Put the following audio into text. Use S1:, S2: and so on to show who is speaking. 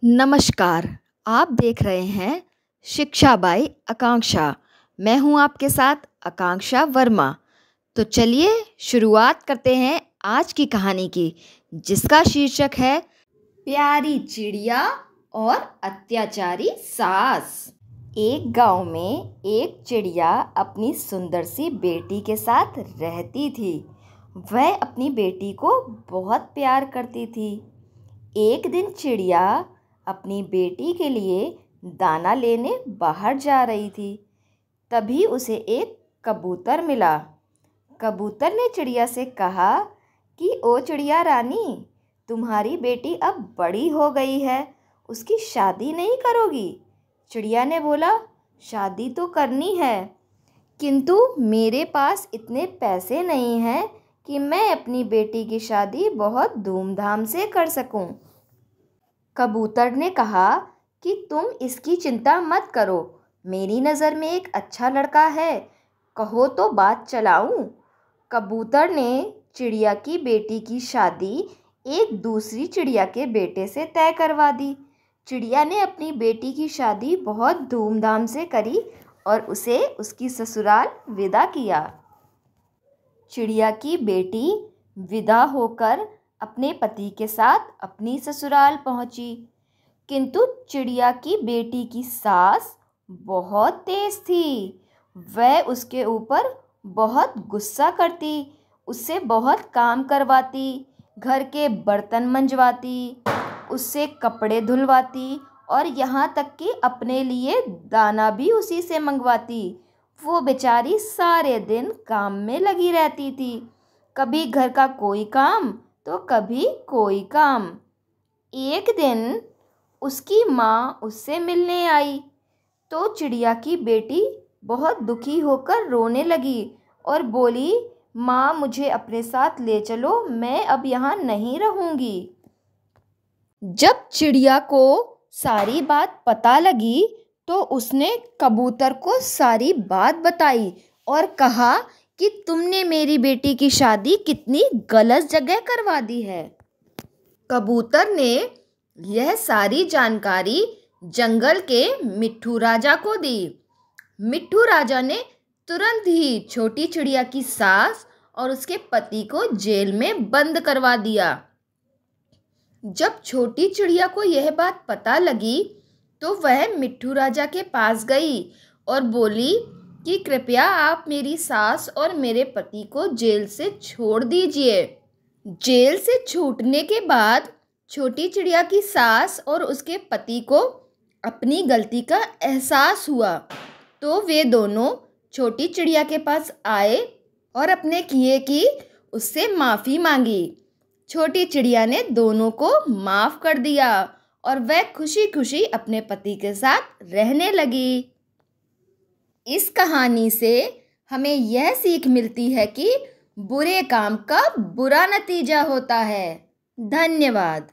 S1: नमस्कार। आप देख रहे हैं शिक्षा बाई आकांक्षा। मैं हूं आपके साथ आकांक्षा वर्मा। तो चलिए शुरुआत करते हैं आज की कहानी की, जिसका शीर्षक है प्यारी चिड़िया और अत्याचारी सास। एक गांव में एक चिड़िया अपनी सुंदर सी बेटी के साथ रहती थी। वह अपनी बेटी को बहुत प्यार करती थी। एक दिन चिड़िया अपनी बेटी के लिए दाना लेने बाहर जा रही थी। तभी उसे एक कबूतर मिला। कबूतर ने चिड़िया से कहा कि ओ चिड़िया रानी, तुम्हारी बेटी अब बड़ी हो गई है, उसकी शादी नहीं करोगी? चिड़िया ने बोला, शादी तो करनी है, किंतु मेरे पास इतने पैसे नहीं हैं कि मैं अपनी बेटी की शादी बहुत धूमधाम से कर सकूं। कबूतर ने कहा कि तुम इसकी चिंता मत करो, मेरी नज़र में एक अच्छा लड़का है, कहो तो बात चलाऊं। कबूतर ने चिड़िया की बेटी की शादी एक दूसरी चिड़िया के बेटे से तय करवा दी। चिड़िया ने अपनी बेटी की शादी बहुत धूमधाम से करी और उसे उसकी ससुराल विदा किया। चिड़िया की बेटी विदा होकर अपने पति के साथ अपनी ससुराल पहुंची, किंतु चिड़िया की बेटी की सास बहुत तेज थी। वह उसके ऊपर बहुत गुस्सा करती, उससे बहुत काम करवाती, घर के बर्तन मंजवाती, उससे कपड़े धुलवाती और यहाँ तक कि अपने लिए दाना भी उसी से मंगवाती। वो बेचारी सारे दिन काम में लगी रहती थी, कभी घर का कोई काम तो कभी कोई काम। एक दिन उसकी माँ उससे मिलने आई तो चिड़िया की बेटी बहुत दुखी होकर रोने लगी और बोली, माँ मुझे अपने साथ ले चलो, मैं अब यहाँ नहीं रहूँगी। जब चिड़िया को सारी बात पता लगी तो उसने कबूतर को सारी बात बताई और कहा कि तुमने मेरी बेटी की शादी कितनी गलत जगह करवा दी है। कबूतर ने यह सारी जानकारी जंगल के मिट्ठू राजा को दी। मिट्ठू राजा ने तुरंत ही छोटी चिड़िया की सास और उसके पति को जेल में बंद करवा दिया। जब छोटी चिड़िया को यह बात पता लगी तो वह मिट्ठू राजा के पास गई और बोली कि कृपया आप मेरी सास और मेरे पति को जेल से छोड़ दीजिए। जेल से छूटने के बाद छोटी चिड़िया की सास और उसके पति को अपनी गलती का एहसास हुआ, तो वे दोनों छोटी चिड़िया के पास आए और अपने किए की उससे माफ़ी मांगी। छोटी चिड़िया ने दोनों को माफ़ कर दिया और वह खुशी खुशी अपने पति के साथ रहने लगी। इस कहानी से हमें यह सीख मिलती है कि बुरे काम का बुरा नतीजा होता है। धन्यवाद।